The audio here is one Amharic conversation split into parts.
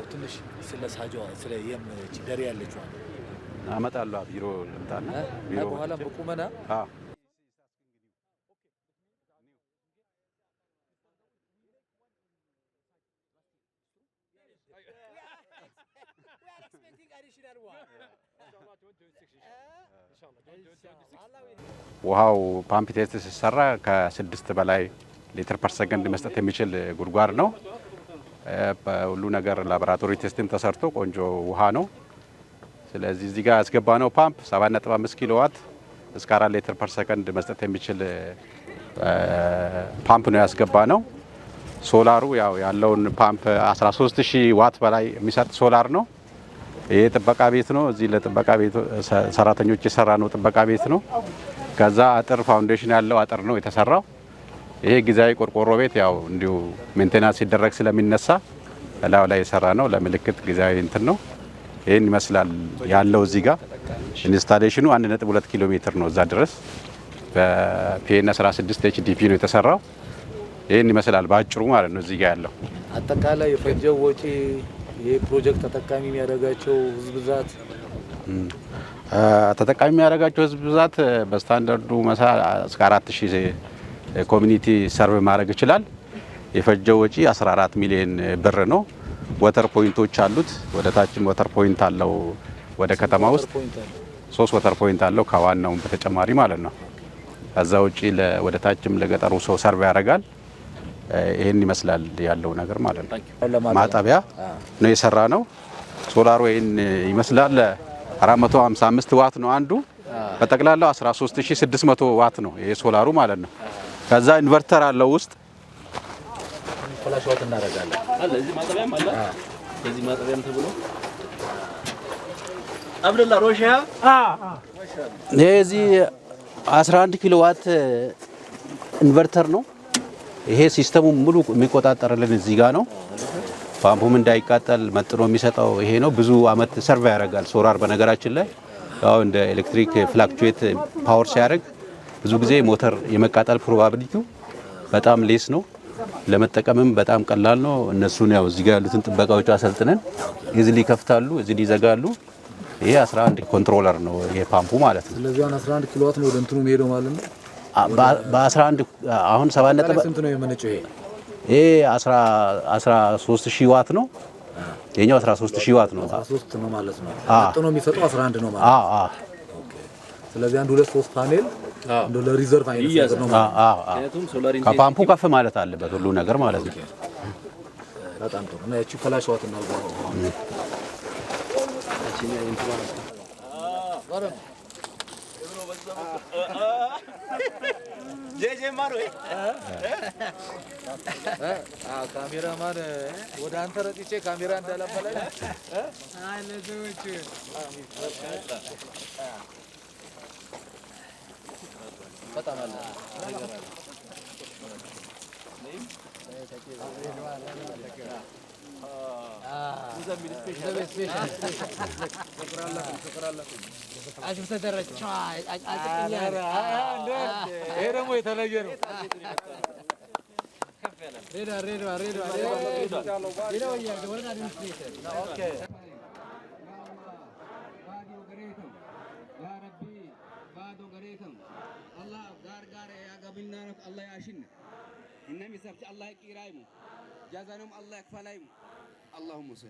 ትንሽ ስለ ሳጆዋ ስለ ደሪ ያለችው አመጣለሁ ቢሮ ልምጣና ቢሮ በኋላ በቁመና ውሃው ፓምፕ ቴስት ሲሰራ ከ6 በላይ ሊትር ፐር ሰከንድ መስጠት የሚችል ጉድጓድ ነው። ሁሉ ነገር ላቦራቶሪ ቴስቲንግ ተሰርቶ ቆንጆ ውሃ ነው። ስለዚህ እዚህ ጋር ያስገባነው ፓምፕ 7.5 ኪሎዋት እስከ 4 ሊትር ፐር ሰከንድ መስጠት የሚችል ፓምፕ ነው ያስገባነው። ሶላሩ ያው ያለውን ፓምፕ 13000 ዋት በላይ የሚሰጥ ሶላር ነው። ይሄ ጥበቃ ቤት ነው። እዚህ ለጥበቃ ቤት ሰራተኞች የሰራ ነው ጥበቃ ቤት ነው። ከዛ አጥር ፋውንዴሽን ያለው አጥር ነው የተሰራው። ይሄ ጊዜያዊ ቆርቆሮ ቤት ያው እንዲሁ ሜንቴናንስ ሲደረግ ስለሚነሳ ላው ላይ የሰራ ነው። ለምልክት ጊዜያዊ እንትን ነው። ይሄን ይመስላል ያለው እዚህ ጋር ኢንስታሌሽኑ 1.2 ኪሎ ሜትር ነው እዛ ድረስ በፒኤን 16 ኤችዲፒ ነው የተሰራው። ይሄን ይመስላል ባጭሩ ማለት ነው እዚህ ጋር ያለው አጠቃላይ የፈጀው ወጪ የፕሮጀክት ተጠቃሚ የሚያደርጋቸው ህዝብ ብዛት ተጠቃሚ የሚያደርጋቸው ህዝብ ብዛት በስታንዳርዱ እስከ 4000 ኮሚኒቲ ሰርቭ ማድረግ ይችላል። የፈጀው ወጪ 14 ሚሊዮን ብር ነው። ወተር ፖይንቶች አሉት። ወደ ታችም ወተር ፖይንት አለው። ወደ ከተማ ውስጥ 3 ወተር ፖይንት አለው ከዋናው በተጨማሪ ማለት ነው። ከዛ ውጪ ወደ ታችም ለገጠሩ ሰው ሰርቭ ያደርጋል። ይሄን ይመስላል ያለው ነገር ማለት ነው። ማጣቢያ ነው የሰራ ነው። ሶላሩ ይሄን ይመስላል። 455 ዋት ነው አንዱ። በጠቅላላው 13600 ዋት ነው ይሄ ሶላሩ ማለት ነው። ከዛ ኢንቨርተር አለው ውስጥ ፍላሽ ዋት እናደርጋለን አለ። እዚህ ማጣቢያም አለ። እዚህ ማጣቢያም ተብሎ አብደላ ሮሻ እዚህ 11 ኪሎ ዋት ኢንቨርተር ነው። ይሄ ሲስተሙ ሙሉ የሚቆጣጠርልን እዚህ ጋር ነው። ፓምፑም እንዳይቃጠል መጥኖ የሚሰጠው ይሄ ነው። ብዙ አመት ሰርቭ ያደርጋል። ሶላር በነገራችን ላይ ያው እንደ ኤሌክትሪክ ፍላክቹዌት ፓወር ሲያደርግ ብዙ ጊዜ ሞተር የመቃጠል ፕሮባቢሊቲው በጣም ሌስ ነው። ለመጠቀምም በጣም ቀላል ነው። እነሱን ያው እዚህ ጋር ያሉትን ጥበቃዎች አሰልጥነን እዚህ ይከፍታሉ፣ እዚህ ይዘጋሉ። ይሄ 11 ኮንትሮለር ነው ይሄ ፓምፑ ማለት ነው። ስለዚህ 11 ኪሎዋት ነው ወደ እንትኑ የሚሄደው ማለት ነው። በ11 አሁን 7 ነጥብ ስንት ነው የመነጨው? ይሄ 13000 ዋት ነው። የኛው 13000 ዋት ነው። 13 ነው ማለት ነው። አጥኖ የሚሰጠው 11 ነው ማለት ነው። ኦኬ። ስለዚህ 1 2 3 ፓኔል እንደ ለሪዘርቭ አይነት ነው ማለት ነው። ከፓምፑ ከፍ ማለት አለበት ሁሉ ነገር ማለት ነው። በጣም ጥሩ ነው። እቺ ፍላሽ ዋት ነው ጄጄ ማሩ ካሜራማን ወደ አንተ ረጥቼ ካሜራ እንዳላበላኝ አይ ለዘውጭ በጣም አለ ይሄ ደግሞ የተለየ ነው። اللهم صل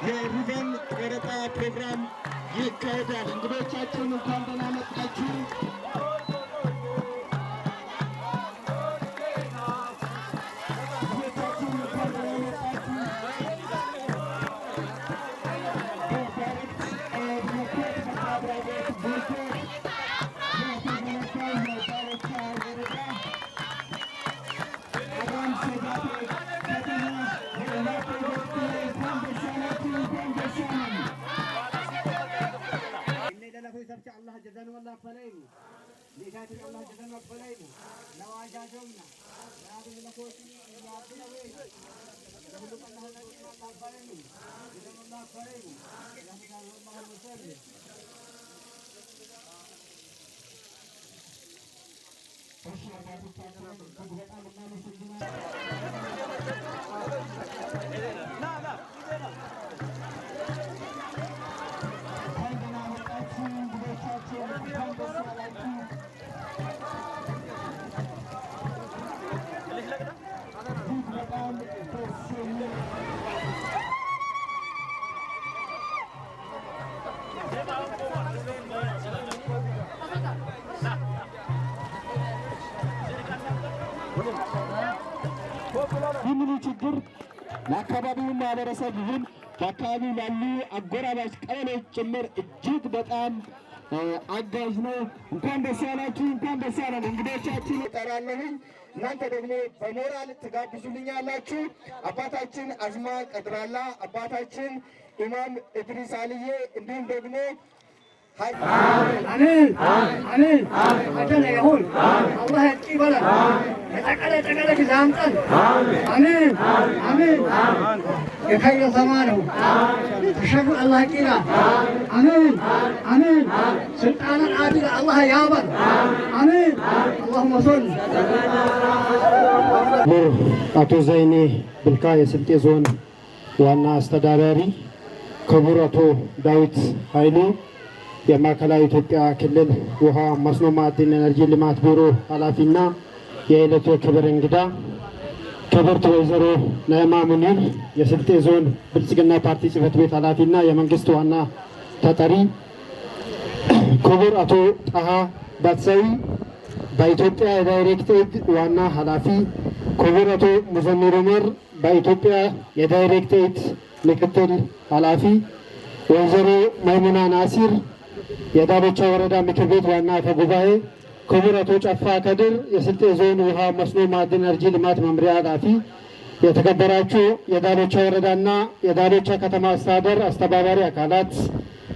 የሪቨን ቀረጣ ፕሮግራም ይካሄዳል። እንግዶቻችን እንኳን ደህና መጣችሁ። ይህንን ችግር ለአካባቢው ማህበረሰብ ይሁን በአካባቢው ላሉ አጎራባች ቀበሌዎች ጭምር እጅግ በጣም አጋዥ ነው። እንኳን ደስ ያላችሁ፣ እንኳን ደስ ያለን። እንግዶቻችን እጠራለሁኝ። እናንተ ደግሞ በሞራል ትጋብዙልኛላችሁ። አባታችን አዝማ ቀድራላ፣ አባታችን ኢማም ኢድሪስ አልዬ እንዲሁም ደግሞ አሜን አሜን አደለ ይሁን አላህ ይቀበላል የተቀለ ግዛምጠን አሜን አሜን የኸይር ዘማኑ ተሸፉ አላህ ይቀላ አሜን አሜን ስልጣን አድል አላህ ያበር አሜን اللهم صل አቶ ዘይኔ ብልካ የስልጤ ዞን ዋና አስተዳዳሪ፣ ክቡር አቶ ዳዊት ኃይሉ የማዕከላዊ ኢትዮጵያ ክልል ውሃ መስኖ ማዕድን ኤነርጂ ልማት ቢሮ ኃላፊና የዕለቱ ክብር እንግዳ፣ ክብርት ወይዘሮ ነዕማ ሙኒር የስልጤ ዞን ብልጽግና ፓርቲ ጽህፈት ቤት ኃላፊና የመንግስት ዋና ተጠሪ፣ ክቡር አቶ ጣሃ ባትሳዊ በኢትዮጵያ የዳይሬክት ኤድ ዋና ኃላፊ፣ ክቡር አቶ ሙዘሚር ዑመር በኢትዮጵያ የዳይሬክት ኤድ ምክትል ኃላፊ፣ ወይዘሮ መይሙና ናሲር የዳሎቻ ወረዳ ምክር ቤት ዋና አፈ ጉባኤ፣ ክቡር አቶ ጨፋ ከድር የስልጤ ዞን ውሃ መስኖ ማዕድን ኤነርጂ ልማት መምሪያ ኃላፊ፣ የተከበራችሁ የዳሎቻ ወረዳና የዳሎቻ ከተማ አስተዳደር አስተባባሪ አካላት፣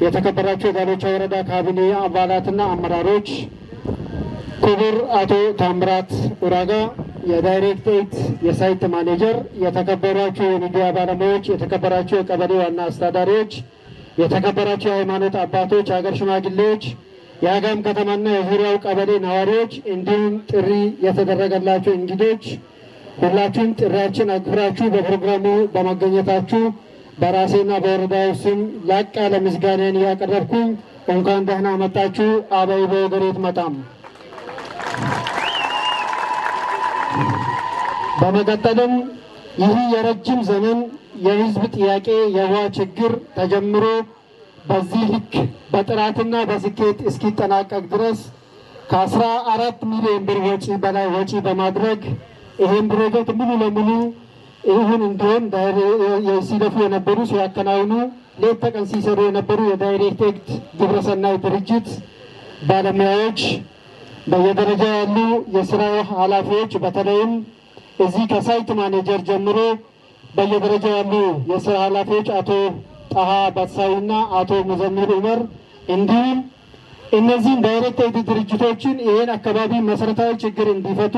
የተከበራችሁ የዳሎቻ ወረዳ ካቢኔ አባላትና አመራሮች፣ ክቡር አቶ ታምራት ኡራጋ የዳይሬክት ኤድ የሳይት ማኔጀር፣ የተከበራችሁ የሚዲያ ባለሙያዎች፣ የተከበራችሁ የቀበሌ ዋና አስተዳዳሪዎች፣ የተከበራችሁ የሃይማኖት አባቶች፣ የሀገር ሽማግሌዎች፣ የአጋም ከተማና የዙሪያው ቀበሌ ነዋሪዎች እንዲሁም ጥሪ የተደረገላችሁ እንግዶች ሁላችሁም ጥሪያችን አክብራችሁ በፕሮግራሙ በመገኘታችሁ በራሴና በወረዳው ስም ላቅ ያለ ምስጋናን እያቀረብኩኝ እንኳን ደህና መጣችሁ። አበይ በወገሬት መጣም። በመቀጠልም ይህ የረጅም ዘመን የህዝብ ጥያቄ የውሃ ችግር ተጀምሮ በዚህ ልክ በጥራትና በስኬት እስኪጠናቀቅ ድረስ ከ14 ሚሊዮን ብር ወጪ በላይ ወጪ በማድረግ ይህን ፕሮጀክት ሙሉ ለሙሉ ይሁን እንዲሆን ሲለፉ የነበሩ ሲያከናውኑ ሌት ተቀን ሲሰሩ የነበሩ የዳይሬክት ኤድ ግብረሰናይ ድርጅት ባለሙያዎች፣ በየደረጃ ያሉ የስራ ኃላፊዎች፣ በተለይም እዚህ ከሳይት ማኔጀር ጀምሮ በየደረጃ ያሉ የስራ ኃላፊዎች አቶ ጣሃ ባትሳዊና አቶ ሙዘሚር ዑመር እንዲሁም እነዚህን ዳይሬክት ኤድ ድርጅቶችን ይህን አካባቢ መሰረታዊ ችግር እንዲፈቱ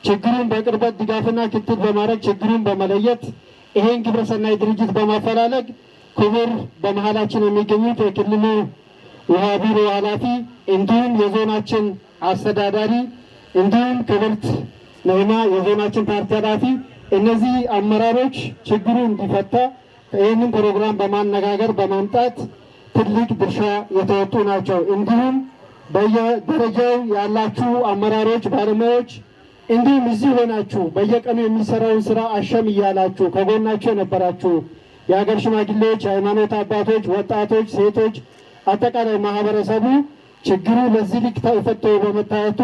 ችግሩን በቅርበት ድጋፍና ክትትል በማድረግ ችግሩን በመለየት ይሄን ግብረሰናይ ድርጅት በማፈላለግ ክቡር በመሀላችን የሚገኙት የክልሉ ውሃ ቢሮ ኃላፊ እንዲሁም የዞናችን አስተዳዳሪ እንዲሁም ክብርት ነዕማ የዞናችን ፓርቲ ኃላፊ እነዚህ አመራሮች ችግሩ እንዲፈታ ይህንን ፕሮግራም በማነጋገር በማምጣት ትልቅ ድርሻ የተወጡ ናቸው። እንዲሁም በየደረጃው ያላችሁ አመራሮች፣ ባለሙያዎች እንዲሁም እዚህ ሆናችሁ በየቀኑ የሚሰራውን ስራ አሸም እያላችሁ ከጎናችሁ የነበራችሁ የሀገር ሽማግሌዎች፣ የሃይማኖት አባቶች፣ ወጣቶች፣ ሴቶች፣ አጠቃላይ ማህበረሰቡ ችግሩ ለዚህ ልክ ተፈቶ በመታየቱ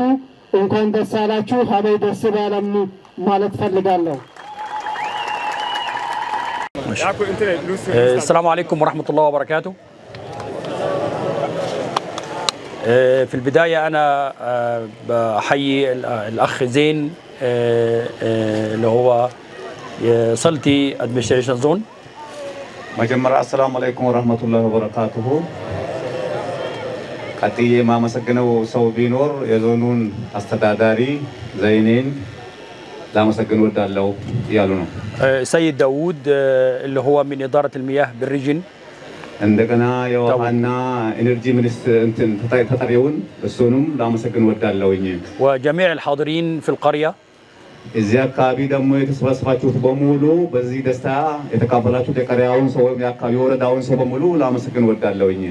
እንኳን ደስ አላችሁ ሀበይ ደስ ባለም ማለት ፈልጋለሁ። السلام عليكم ورحمة الله وبركاته. في البداية أنا بحيي الأخ زين اللي هو سلطي ادمنستريشن زون. مجمرة السلام عليكم ورحمة الله وبركاته. قطية ما مسكنه سو بينور يزونون استداداري زينين لا مسكن ودالو يالونو. سيد داوود اللي هو من إدارة المياه بالريجن. عندنا يوحنا انرجي منستر انتن تطريون بسونم لا مسكن ودالو ينين. وجميع الحاضرين في القرية. እዚያ አካባቢ ደግሞ የተሰባሰባችሁት በሙሉ በዚህ ደስታ የተካፈላችሁት የቀሪያውን ሰው የአካባቢ ወረዳውን ሰው በሙሉ ላመሰግን ወዳለሁኝ።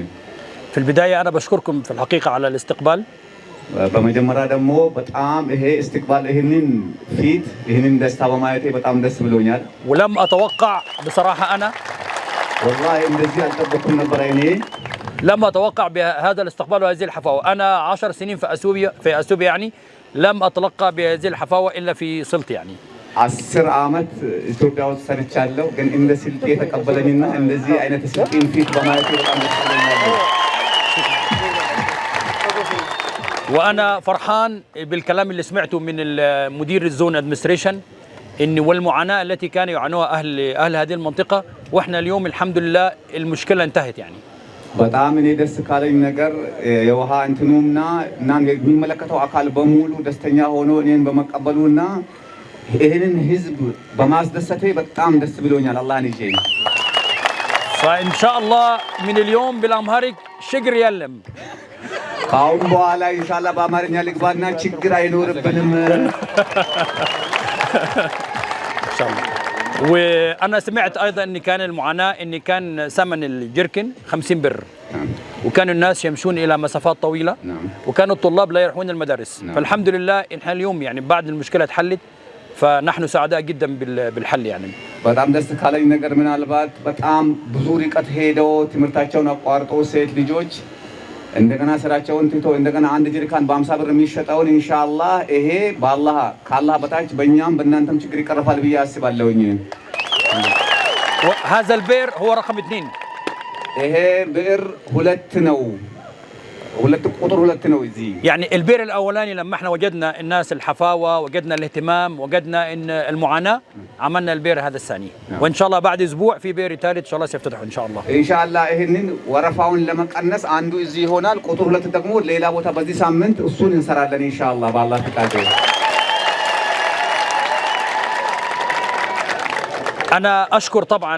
في البداية أنا بشكركم في الحقيقة على الاستقبال. በመጀመሪያ ደግሞ በጣም ይሄ استقبال ይህንን ደስታ በማየቴ በጣም ደስ ብሎኛል። ولم أتوقع بصراحة أنا والله እንደዚህ አልጠበቅኩም ነበር እኔ لم أتوقع بهذا الاستقبال وهذه الحفاوة. أنا 10 سنين في أثيوبيا يعني لم أتلقى بهذه الحفاوة إلا في سلطي يعني. 10 ዓመት ኢትዮጵያ ውስጥ ሰርቻለሁ ግን እንደ ስልጤ የተቀበለኝና እንደዚህ አይነት ስልጤን ፊት በማየቴ በጣም ደስ ብሎኛል። وأنا فرحان بالكلام اللي سمعته من المدير الزون ادمنستريشن إن والمعاناة التي كانوا يعانوها أهل هذه المنطقة وإحنا اليوم الحمد لله المشكلة انتهت يعني. በጣም እኔ ደስ ካለኝ ነገር የውሃ እንትኑና እና የሚመለከተው አካል በሙሉ ደስተኛ ሆኖ እኔን በመቀበሉና ይሄንን ህዝብ በማስደሰቴ በጣም ደስ ብሎኛል። አላህን ይዤ فإن شاء الله من اليوم بالأمهريك شجر يلم. ከአሁን በኋላ ኢንሻአላህ በአማርኛ ልግባና ችግር አይኖርብንም። إن شاء الله. وأنا سمعت أيضا أن كان المعاناة أن كان ثمن الجركن 50 بر. وكانوا الناس يمشون إلى مسافات طويلة. وكانوا الطلاب لا يروحون المدارس. فالحمد لله إن اليوم يعني بعد المشكلة اتحلت فنحن سعداء جدا بالحل يعني. በጣም ደስ ካለኝ ነገር ምናልባት በጣም ብዙ ርቀት ሄደው ትምህርታቸውን አቋርጠው ሴት ልጆች እንደገና ስራቸውን ትተው እንደገና አንድ ጀሪካን በ50 ብር የሚሸጠውን ኢንሻአላህ ይሄ ከአላህ በታች በእኛም በእናንተም ችግር ይቀርፋል ብዬ አስባለሁኝ። هذا البئر هو رقم 2. ይሄ ብئر 2 ነው። ቁጥር 2 ነው እዚህ يعني البئر الاولاني لما احنا وجدنا الناس الحفاوه وجدنا الاهتمام وجدنا ان المعاناه عملنا البئر هذا الثاني. وان شاء الله بعد اسبوع في بئر ثالث ان شاء الله سيفتتح ان شاء الله. ان شاء الله ይሄንን ወረፋውን ለመቀነስ አንዱ እዚህ ይሆናል። ቁጥር 2 ደግሞ ሌላ ቦታ በዚህ ሳምንት እሱን እንሰራለን ኢንሻአላህ በአላህ ፍቃድ። انا اشكر طبعا